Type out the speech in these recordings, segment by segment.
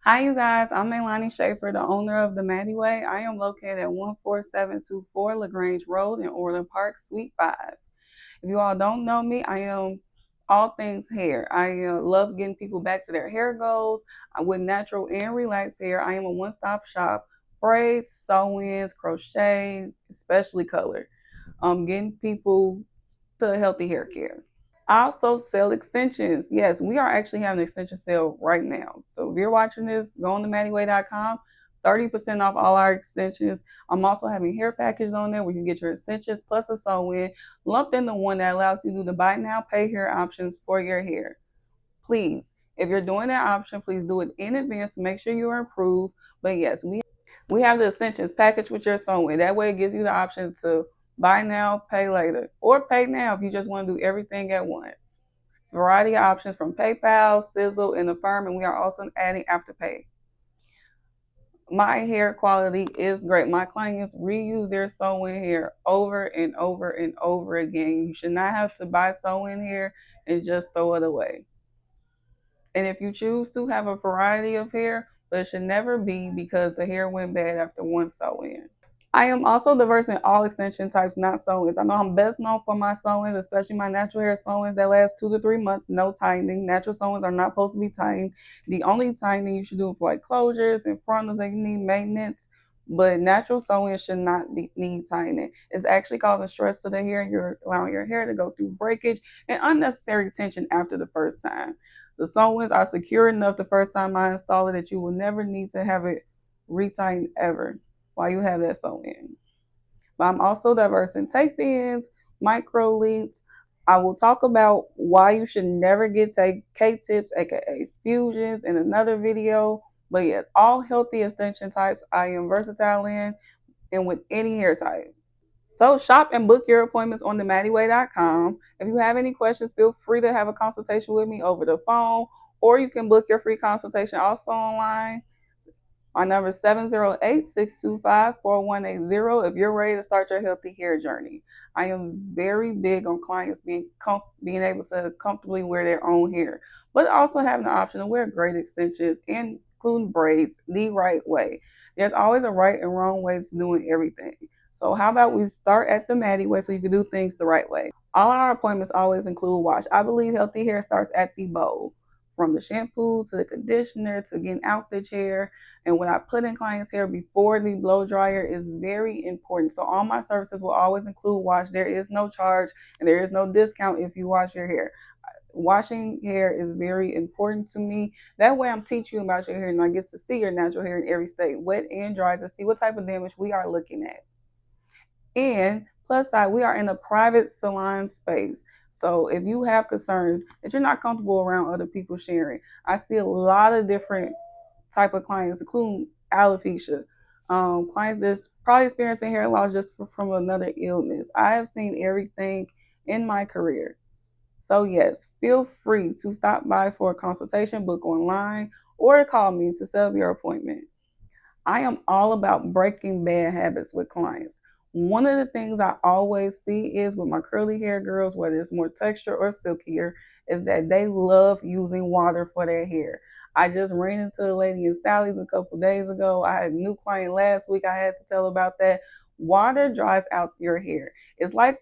Hi, you guys. I'm Melanie Schaefer, the owner of the Maddie Way. I am located at 14724 LaGrange Road in Orland Park, Suite 5. If you all don't know me, I am all things hair. I love getting people back to their hair goals with natural and relaxed hair. I am a one-stop shop. Braids, sew-ins, crochet, especially color. Getting people to a healthy hair care. I also sell extensions. Yes, we are actually having an extension sale right now. So if you're watching this, go on to maddyway.com. 30% off all our extensions. I'm also having hair packages on there where you get your extensions plus a sew-in lumped into one that allows you to do the buy now, pay here options for your hair. Please, if you're doing that option, please do it in advance to make sure you are approved. But yes, we have the extensions packaged with your sew-in. That way it gives you the option to buy now, pay later, or pay now if you just want to do everything at once. It's a variety of options from PayPal, Sizzle, and Affirm, and we are also adding Afterpay. My hair quality is great. My clients reuse their sew-in hair over and over and over again. You should not have to buy sew-in hair and just throw it away. And if you choose to have a variety of hair, but it should never be because the hair went bad after one sew-in. I am also diverse in all extension types, not sew-ins. I know I'm best known for my sew-ins, especially my natural hair sew-ins that last 2 to 3 months, no tightening. Natural sew-ins are not supposed to be tightened. The only tightening you should do for like closures and frontals that you need maintenance, but natural sew-ins should not need tightening. It's actually causing stress to the hair, and you're allowing your hair to go through breakage and unnecessary tension after the first time. The sew-ins are secure enough the first time I install it that you will never need to have it retightened ever while you have that sewn in. But I'm also diverse in tape ins, micro leads. I will talk about why you should never get K-tips, aka fusions, in another video. But yes, all healthy extension types I am versatile in and with any hair type. So shop and book your appointments on themaddyway.com. If you have any questions, feel free to have a consultation with me over the phone, or you can book your free consultation also online. My number is 708-625-4180 if you're ready to start your healthy hair journey. I am very big on clients being able to comfortably wear their own hair, but also having the option to wear great extensions, including braids, the right way. There's always a right and wrong way to doing everything. So how about we start at the Maddie way so you can do things the right way. All our appointments always include wash. I believe healthy hair starts at the bowl. From the shampoo to the conditioner to getting out the chair, and what I put in clients' hair before the blow dryer is very important. So all my services will always include wash. There is no charge and there is no discount if you wash your hair. Washing hair is very important to me. That way I'm teaching you about your hair and I get to see your natural hair in every state, wet and dry, to see what type of damage we are looking at. And plus side, we are in a private salon space. So if you have concerns that you're not comfortable around other people sharing, I see a lot of different type of clients, including alopecia, clients that's probably experiencing hair loss just from another illness. I have seen everything in my career. So yes, feel free to stop by for a consultation, book online, or call me to set up your appointment. I am all about breaking bad habits with clients. One of the things I always see is with my curly hair girls, whether it's more texture or silkier, is that they love using water for their hair. I just ran into a lady in Sally's a couple days ago. I had a new client last week. I had to tell about that. Water dries out your hair. It's like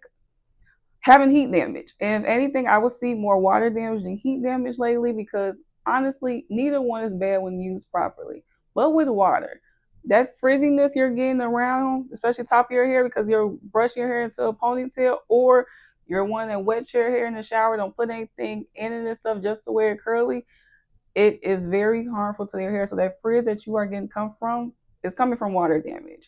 having heat damage. And if anything, I would see more water damage than heat damage lately because honestly, neither one is bad when used properly. But with water, that frizziness you're getting around, especially top of your hair because you're brushing your hair into a ponytail, or you're one that wets your hair in the shower, don't put anything in it and stuff just to wear it curly, it is very harmful to your hair. So that frizz that you are getting come from is coming from water damage.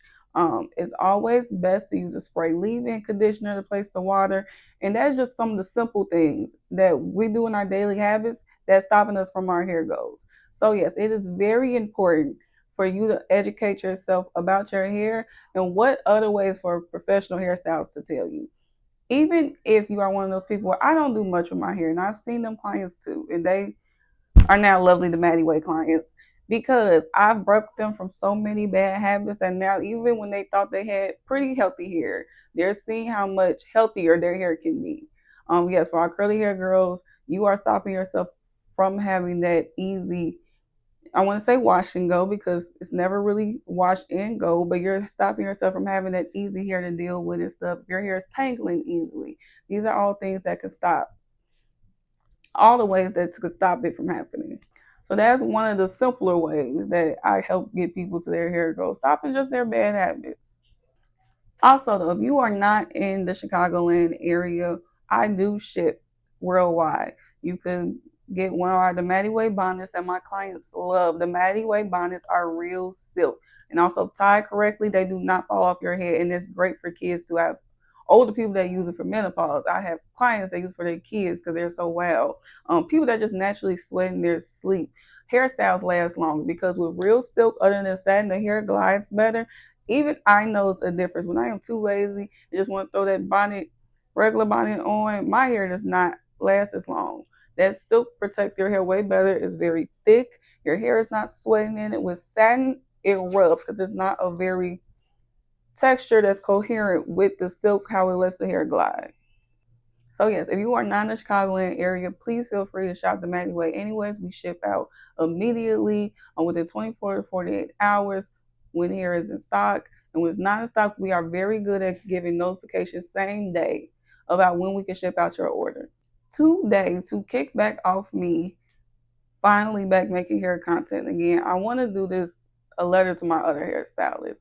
It's always best to use a spray leave-in conditioner to place the water, and that's just some of the simple things that we do in our daily habits that's stopping us from our hair goals. So yes, it is very important for you to educate yourself about your hair and what other ways for professional hairstylists to tell you. Even if you are one of those people where I don't do much with my hair, and I've seen them clients too, and they are now lovely the Maddie Way clients because I've broke them from so many bad habits, and now even when they thought they had pretty healthy hair, they're seeing how much healthier their hair can be. Yes, for our curly hair girls, you are stopping yourself from having that easy I want to say wash and go because it's never really wash and go, but you're stopping yourself from having that easy hair to deal with and stuff. Your hair is tangling easily. These are all things that can stop, all the ways that could stop it from happening. So that's one of the simpler ways that I help get people to their hair goals, stopping just their bad habits. Also, though, if you are not in the Chicagoland area, I do ship worldwide. You can get one of the Maddie Way bonnets that my clients love. The Maddie Way bonnets are real silk. And also tied correctly, they do not fall off your head. And it's great for kids to have older people that use it for menopause. I have clients that use it for their kids because they're so wild. People that just naturally sweat in their sleep. Hairstyles last longer because with real silk, other than satin, the hair glides better. Even I notice a difference when I am too lazy and just want to throw that bonnet, regular bonnet on. My hair does not last as long. That silk protects your hair way better. It's very thick. Your hair is not sweating in it. With satin, it rubs because it's not a very texture that's coherent with the silk, how it lets the hair glide. So yes, if you are not in the Chicagoland area, please feel free to shop the Maddie Way. Anyways, we ship out immediately within 24 to 48 hours when hair is in stock. And when it's not in stock, we are very good at giving notifications same day about when we can ship out your order. Today, to kick back off me, finally back making hair content again, I want to do this a letter to my other hairstylists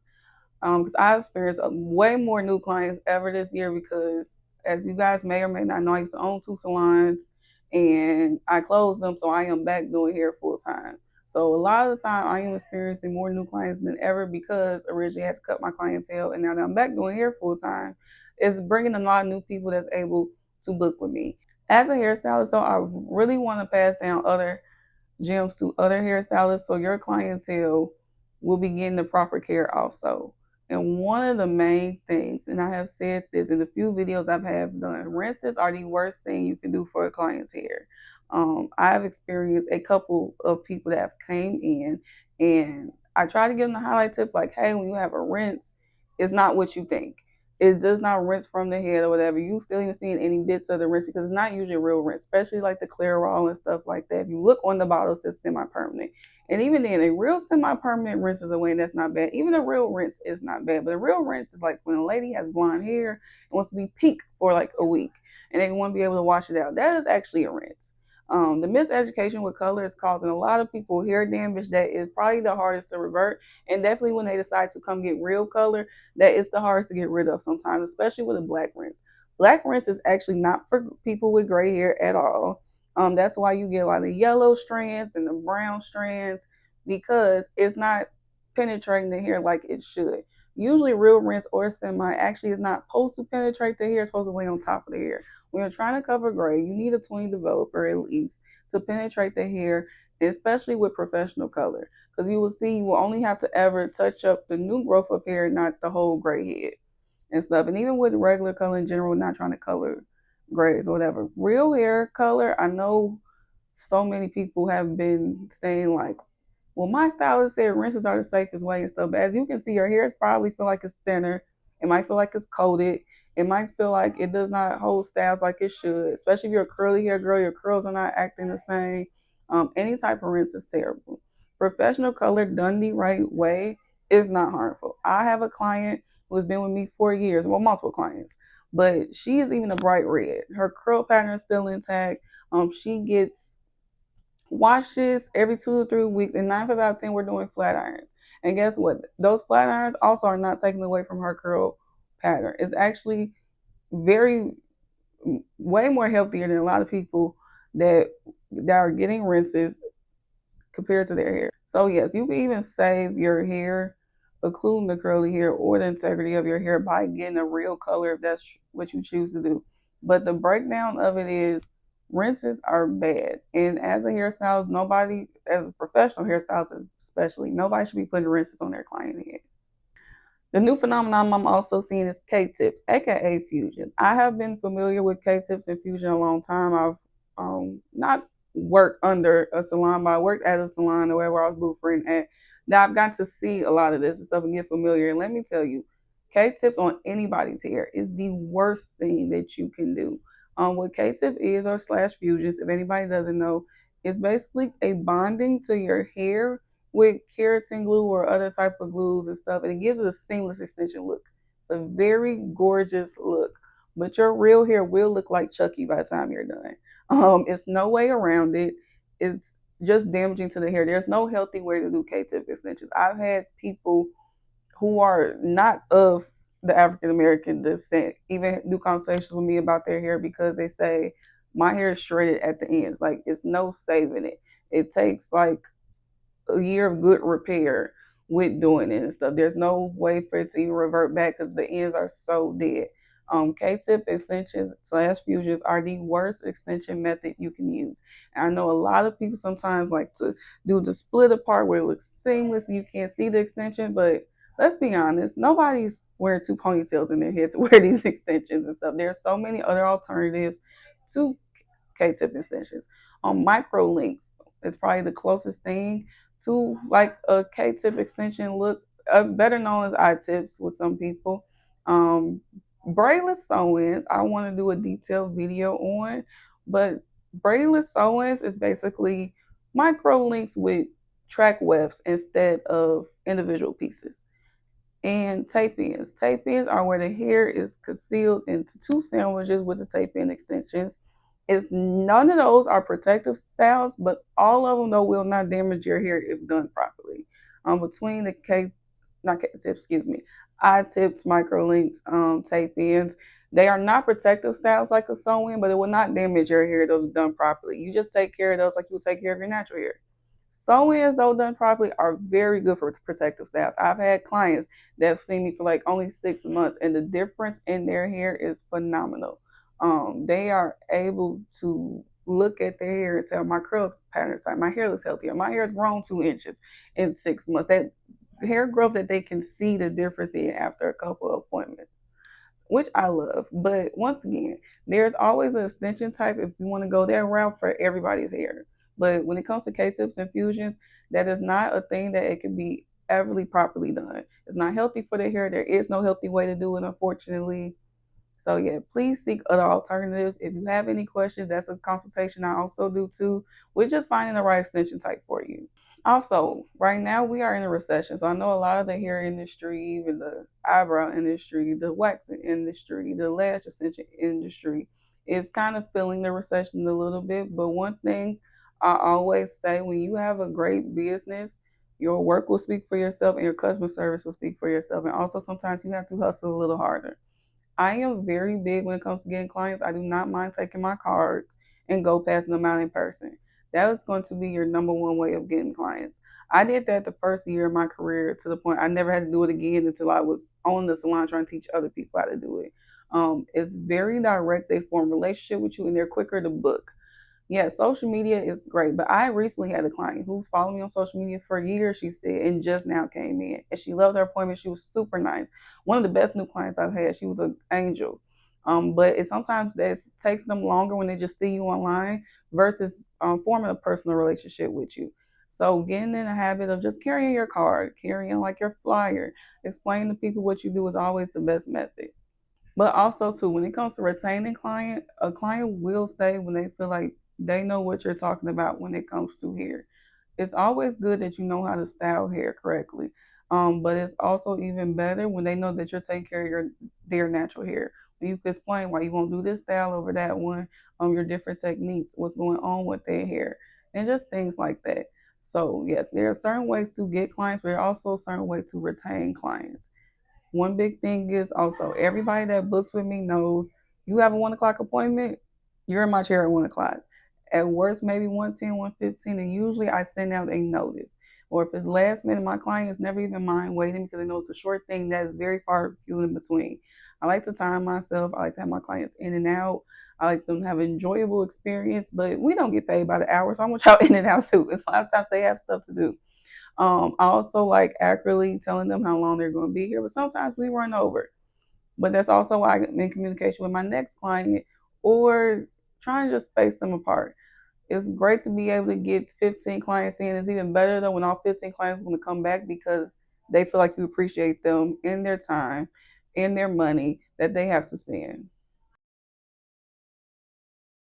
because I've experienced way more new clients ever this year because, as you guys may or may not know, I used to own two salons and I closed them, so I am back doing hair full time. So a lot of the time, I am experiencing more new clients than ever because originally I had to cut my clientele, and now that I'm back doing hair full time, it's bringing a lot of new people that's able to book with me. As a hairstylist, though, I really want to pass down other gems to other hairstylists so your clientele will be getting the proper care also. And one of the main things, and I have said this in the few videos I've have done, rinses are the worst thing you can do for a client's hair. I've experienced a couple of people that have came in and I try to give them the highlight tip like, hey, when you have a rinse, it's not what you think. It does not rinse from the head or whatever. You still even seeing any bits of the rinse because it's not usually a real rinse, especially like the clear raw and stuff like that. If you look on the bottle, it says semi-permanent. And even then, a real semi-permanent rinse is away, and that's not bad. Even a real rinse is not bad. But a real rinse is like when a lady has blonde hair and wants to be pink for like a week and they want to be able to wash it out. That is actually a rinse. The miseducation with color is causing a lot of people hair damage that is probably the hardest to revert. And definitely when they decide to come get real color, that is the hardest to get rid of sometimes, especially with a black rinse. Black rinse is actually not for people with gray hair at all. That's why you get a lot of yellow strands and the brown strands because it's not penetrating the hair like it should. Usually, real rinse or semi actually is not supposed to penetrate the hair, it's supposed to lay on top of the hair. When you're trying to cover gray, you need a tween developer at least to penetrate the hair, especially with professional color. Because you will see you will only have to ever touch up the new growth of hair, not the whole gray head and stuff. And even with regular color in general, not trying to color grays or whatever. Real hair color, I know so many people have been saying like, well, my stylist said rinses are the safest way and stuff. But as you can see, your hairs probably feel like it's thinner. It might feel like it's coated. It might feel like it does not hold styles like it should, especially if you're a curly hair girl, your curls are not acting the same. Any type of rinse is terrible. Professional color done the right way is not harmful. I have a client who has been with me for years, well, multiple clients, but she is even a bright red. Her curl pattern is still intact. She gets washes every 2 to 3 weeks, and 9 times out of 10, we're doing flat irons. And guess what? Those flat irons also are not taken away from her curl pattern. It's actually very way more healthier than a lot of people that are getting rinses compared to their hair. So yes, you can even save your hair, including the curly hair or the integrity of your hair by getting a real color if that's what you choose to do. But the breakdown of it is rinses are bad. And as a hairstylist, nobody, as a professional hairstylist especially, nobody should be putting rinses on their client head. The new phenomenon I'm also seeing is K-tips, aka fusions. I have been familiar with K-tips and fusion a long time. I've not worked under a salon, but I worked at a salon or wherever I was blueprinting at. Now I've got to see a lot of this and stuff and get familiar. And let me tell you, K-tips on anybody's hair is the worst thing that you can do. What K-tip is or slash fusions, if anybody doesn't know, It's basically a bonding to your hair with keratin glue or other type of glues and stuff, and it gives it a seamless extension look. It's a very gorgeous look, but your real hair will look like Chucky by the time you're done. It's no way around it. It's just damaging to the hair. There's no healthy way to do K-tip extensions. I've had people who are not of the African American descent even do conversations with me about their hair because they say my hair is shredded at the ends. Like it's no saving it. It takes like a year of good repair with doing it and stuff. There's no way for it to even revert back because the ends are so dead. K-tip extensions slash fusions are the worst extension method you can use. And I know a lot of people sometimes like to do the split apart where it looks seamless and you can't see the extension, but let's be honest, nobody's wearing two ponytails in their head to wear these extensions and stuff. There's so many other alternatives to K-tip extensions. Micro links is probably the closest thing to like a K-tip extension look, better known as I-tips with some people. Um, Braidless sew-ins, I want to do a detailed video on, but braidless sew-ins is basically micro links with track wefts instead of individual pieces. And tape ins. Tape ins are where the hair is concealed into two sandwiches with the tape in extensions. It's none of those are protective styles, but all of them though will not damage your hair if done properly. Between the K, not K tips, excuse me, I tips, micro links, tape ins. They are not protective styles like a sew in, but it will not damage your hair if those done properly. You just take care of those like you would take care of your natural hair. Sew-ins, though done properly, are very good for protective styles. I've had clients that have seen me for like only 6 months, and the difference in their hair is phenomenal. They are able to look at their hair and tell my curl pattern type, my hair looks healthier, my hair has grown 2 inches in 6 months. That hair growth that they can see the difference in after a couple of appointments, which I love. But once again, there's always an extension type if you want to go that route for everybody's hair. But when it comes to K-tips and fusions, that is not a thing that it can be everly properly done. It's not healthy for the hair. There is no healthy way to do it, unfortunately. So yeah, please seek other alternatives. If you have any questions, that's a consultation I also do too. We're just finding the right extension type for you. Also, right now we are in a recession, so I know a lot of the hair industry, even the eyebrow industry, the waxing industry, the lash extension industry is kind of feeling the recession a little bit. But one thing I always say, when you have a great business, your work will speak for yourself and your customer service will speak for yourself. And also sometimes you have to hustle a little harder. I am very big when it comes to getting clients. I do not mind taking my cards and go passing them out in person. That is going to be your number one way of getting clients. I did that the first year of my career to the point I never had to do it again until I was on the salon trying to teach other people how to do it. It's very direct. They form a relationship with you and they're quicker to book. Yeah, social media is great, but I recently had a client who's followed me on social media for years, she said, and just now came in. And she loved her appointment. She was super nice. One of the best new clients I've had. She was an angel. But it sometimes that takes them longer when they just see you online versus forming a personal relationship with you. So getting in the habit of just carrying your card, carrying like your flyer, explaining to people what you do is always the best method. But also too, when it comes to retaining client, a client will stay when they feel like they know what you're talking about when it comes to hair. It's always good that you know how to style hair correctly. But it's also even better when they know that you're taking care of their natural hair. When you can explain why you won't do this style over that one, your different techniques, what's going on with their hair, and just things like that. So yes, there are certain ways to get clients, but there are also certain ways to retain clients. One big thing is also everybody that books with me knows you have a 1 o'clock appointment, you're in my chair at 1 o'clock. At worst, maybe 1:10, 1:15, and usually I send out a notice. Or if it's last minute, my clients never even mind waiting because they know it's a short thing that is very far few in between. I like to time myself. I like to have my clients in and out. I like them to have an enjoyable experience, but we don't get paid by the hour, so I want y'all in and out too. It's a lot of times they have stuff to do. I also like accurately telling them how long they're going to be here, but sometimes we run over. But that's also why I'm in communication with my next client or trying to just space them apart. It's great to be able to get 15 clients in. It's even better though when all 15 clients want to come back because they feel like you appreciate them in their time, in their money that they have to spend.